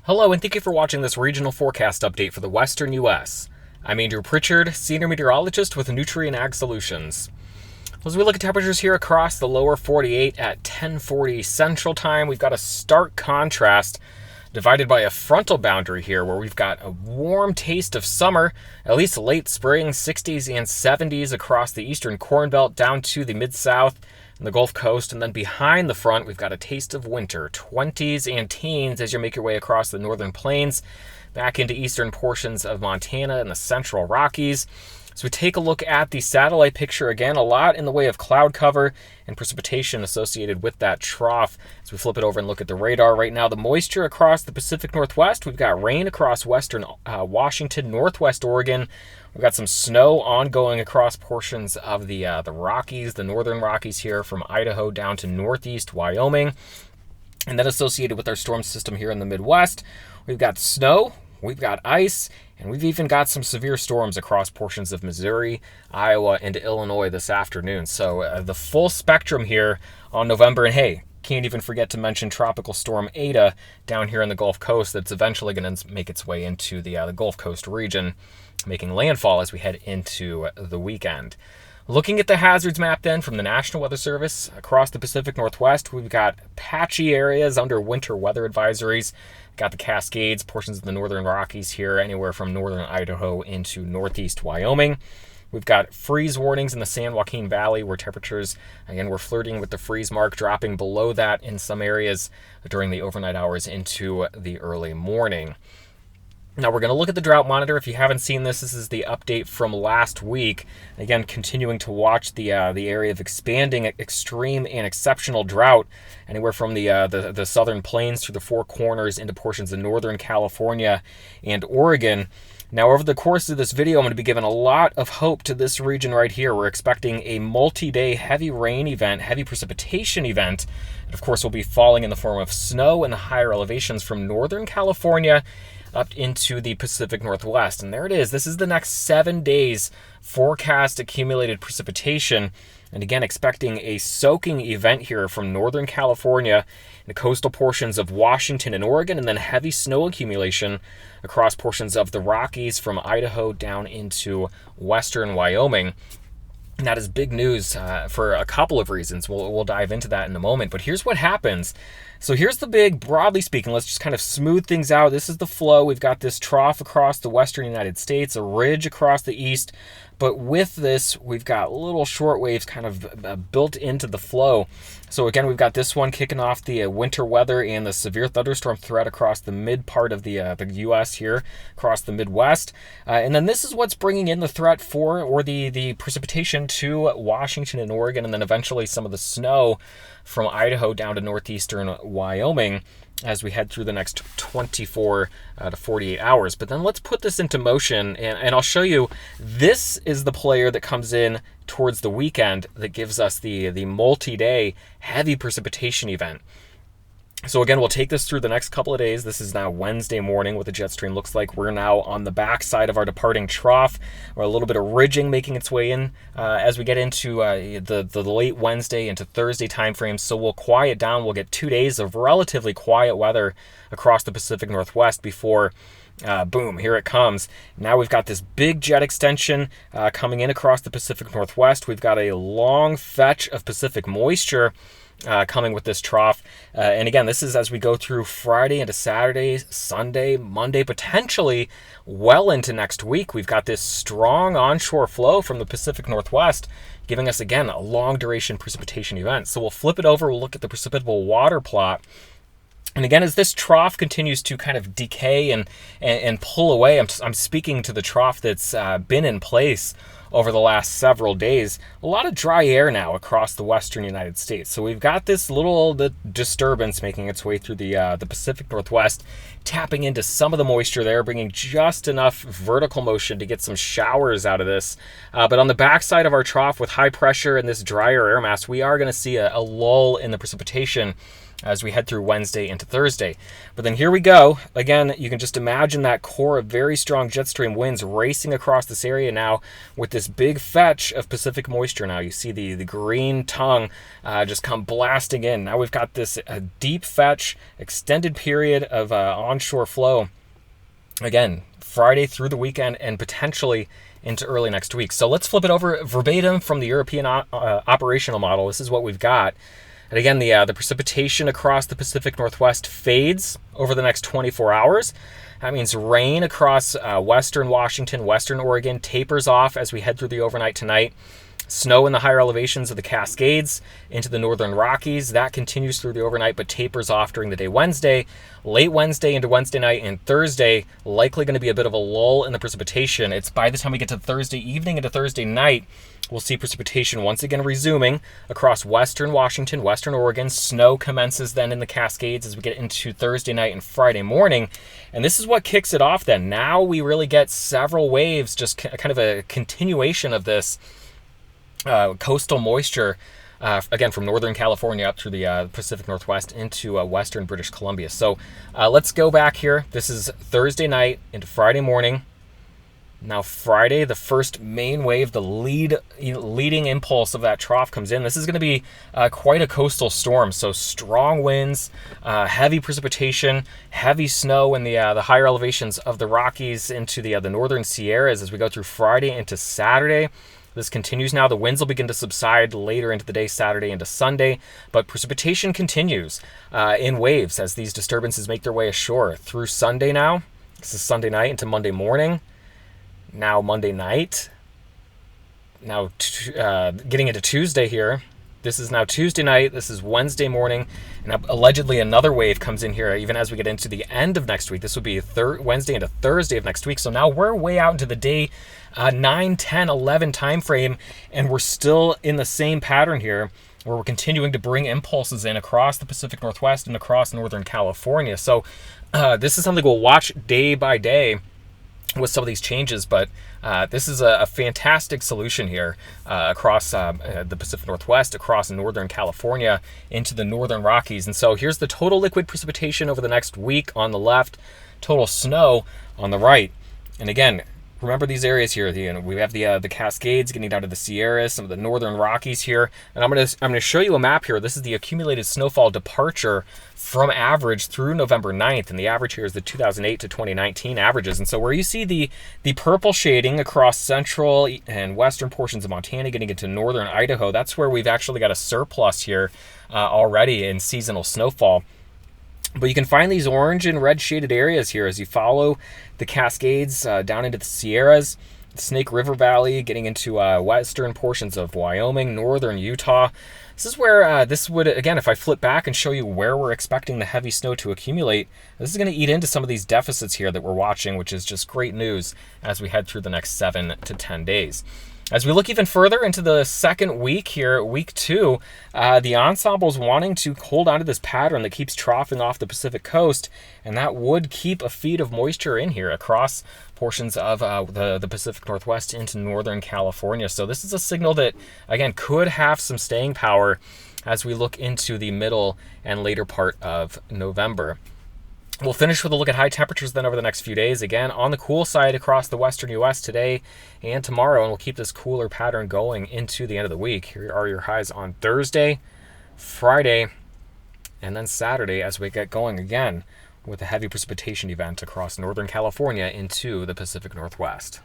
Hello, and thank you for watching this regional forecast update for the Western U.S. I'm Andrew Pritchard, Senior Meteorologist with Nutrien Ag Solutions. As we look at temperatures here across the lower 48 at 10:40 Central Time, we've got a stark contrast divided by a frontal boundary here where we've got a warm taste of summer, at least late spring, 60s and 70s across the eastern Corn Belt down to the Mid-South and the Gulf Coast. And then behind the front, we've got a taste of winter, 20s and teens as you make your way across the northern plains, back into eastern portions of Montana and the central Rockies. So we take a look at the satellite picture again, a lot in the way of cloud cover and precipitation associated with that trough. As we flip it over and look at the radar right now, the moisture across the Pacific Northwest, we've got rain across western Washington, northwest Oregon. We've got some snow ongoing across portions of the Rockies, the northern Rockies here from Idaho down to northeast Wyoming. And then associated with our storm system here in the Midwest, we've got snow, we've got ice, and we've even got some severe storms across portions of Missouri, Iowa, and Illinois this afternoon. So the full spectrum here on November. And hey, can't even forget to mention Tropical Storm Eta down here on the Gulf Coast that's eventually going to make its way into the Gulf Coast region, making landfall as we head into the weekend. Looking at the hazards map then from the National Weather Service across the Pacific Northwest, we've got patchy areas under winter weather advisories. Got the Cascades, portions of the northern Rockies here, anywhere from northern Idaho into northeast Wyoming. We've got freeze warnings in the San Joaquin Valley where temperatures, again, we're flirting with the freeze mark, dropping below that in some areas during the overnight hours into the early morning. Now we're going to look at the Drought Monitor. If you haven't seen this, this is the update from last week. Again, continuing to watch the area of expanding extreme and exceptional drought, anywhere from the southern plains through the Four Corners into portions of northern California and Oregon. Now, over the course of this video, I'm going to be giving a lot of hope to this region right here. We're expecting a multi-day heavy rain event, heavy precipitation event. And of course, will be falling in the form of snow in the higher elevations from northern California up into the Pacific Northwest. And there it is. This is the next 7 days forecast accumulated precipitation. And again, expecting a soaking event here from northern California, the coastal portions of Washington and Oregon, and then heavy snow accumulation across portions of the Rockies from Idaho down into western Wyoming. And that is big news for a couple of reasons. We'll dive into that in a moment. But here's what happens. So here's the big, broadly speaking, let's just kind of smooth things out. This is the flow. We've got this trough across the western United States, a ridge across the east. But with this, we've got little short waves kind of built into the flow. So again, we've got this one kicking off the winter weather and the severe thunderstorm threat across the mid part of the U.S. here, across the Midwest. And then this is what's bringing in the threat for, or the precipitation to Washington and Oregon, and then eventually some of the snow from Idaho down to northeastern Wyoming as we head through the next 24 to 48 hours. But then let's put this into motion, and I'll show you, this is the player that comes in towards the weekend that gives us the multi-day heavy precipitation event. So again, we'll take this through the next couple of days. This is now Wednesday morning what the jet stream looks like. We're now on the backside of our departing trough, or a little bit of ridging making its way in as we get into the late Wednesday into Thursday timeframe. So we'll quiet down. We'll get 2 days of relatively quiet weather across the Pacific Northwest before boom, here it comes. Now we've got this big jet extension coming in across the Pacific Northwest. We've got a long fetch of Pacific moisture coming with this trough. And again, this is as we go through Friday into Saturday, Sunday, Monday, potentially well into next week. We've got this strong onshore flow from the Pacific Northwest, giving us, again, a long duration precipitation event. So we'll flip it over. We'll look at the precipitable water plot. And again, as this trough continues to kind of decay and pull away, I'm speaking to the trough that's been in place over the last several days. A lot of dry air now across the western United States. So we've got this little disturbance making its way through the Pacific Northwest, tapping into some of the moisture there, bringing just enough vertical motion to get some showers out of this. But on the backside of our trough with high pressure and this drier air mass, we are going to see a lull in the precipitation as we head through Wednesday into Thursday. But then here we go. Again, you can just imagine that core of very strong jet stream winds racing across this area now with this big fetch of Pacific moisture. Now you see the green tongue just come blasting in. Now we've got this deep fetch, extended period of onshore flow. Again, Friday through the weekend and potentially into early next week. So let's flip it over verbatim from the European operational model. This is what we've got. And again, the precipitation across the Pacific Northwest fades over the next 24 hours. That means rain across western Washington, western Oregon tapers off as we head through the overnight tonight. Snow in the higher elevations of the Cascades into the northern Rockies. That continues through the overnight but tapers off during the day Wednesday. Late Wednesday into Wednesday night and Thursday, likely going to be a bit of a lull in the precipitation. It's by the time we get to Thursday evening into Thursday night, we'll see precipitation once again resuming across western Washington, western Oregon. Snow commences then in the Cascades as we get into Thursday night and Friday morning. And this is what kicks it off then. Now we really get several waves, just kind of a continuation of this coastal moisture, again, from Northern California up through the Pacific Northwest into Western British Columbia. So let's go back here. This is Thursday night into Friday morning. Now Friday, the first main wave, the leading impulse of that trough comes in. This is going to be quite a coastal storm. So strong winds, heavy precipitation, heavy snow in the higher elevations of the Rockies into the northern Sierras as we go through Friday into Saturday. This continues now. The winds will begin to subside later into the day, Saturday into Sunday, but precipitation continues in waves as these disturbances make their way ashore through Sunday now. This is Sunday night into Monday morning. Now Monday night. Now getting into Tuesday here. This is now Tuesday night. This is Wednesday morning. And allegedly another wave comes in here even as we get into the end of next week. This will be Wednesday into Thursday of next week. So now we're way out into the day 9, 10, 11 time frame. And we're still in the same pattern here where we're continuing to bring impulses in across the Pacific Northwest and across Northern California. So this is something we'll watch day by day with some of these changes, but this is a fantastic solution here across the Pacific Northwest, across Northern California, into the Northern Rockies. And so here's the total liquid precipitation over the next week on the left, total snow on the right. And again, remember these areas here. We have the Cascades getting down to the Sierras, some of the Northern Rockies here. And I'm gonna show you a map here. This is the accumulated snowfall departure from average through November 9th, and the average here is the 2008 to 2019 averages. And so where you see the purple shading across central and western portions of Montana getting into northern Idaho, that's where we've actually got a surplus here already in seasonal snowfall. But you can find these orange and red shaded areas here as you follow the Cascades down into the Sierras, Snake River Valley, getting into western portions of Wyoming, northern Utah. This is where this would, again, if I flip back and show you where we're expecting the heavy snow to accumulate, this is going to eat into some of these deficits here that we're watching, which is just great news as we head through the next 7 to 10 days. As we look even further into the second week here, week 2, the ensemble's wanting to hold on to this pattern that keeps troughing off the Pacific coast, and that would keep a feed of moisture in here across portions of the Pacific Northwest into Northern California. So this is a signal that, again, could have some staying power as we look into the middle and later part of November. We'll finish with a look at high temperatures then over the next few days. Again, on the cool side across the western U.S. today and tomorrow, and we'll keep this cooler pattern going into the end of the week. Here are your highs on Thursday, Friday, and then Saturday as we get going again with a heavy precipitation event across Northern California into the Pacific Northwest.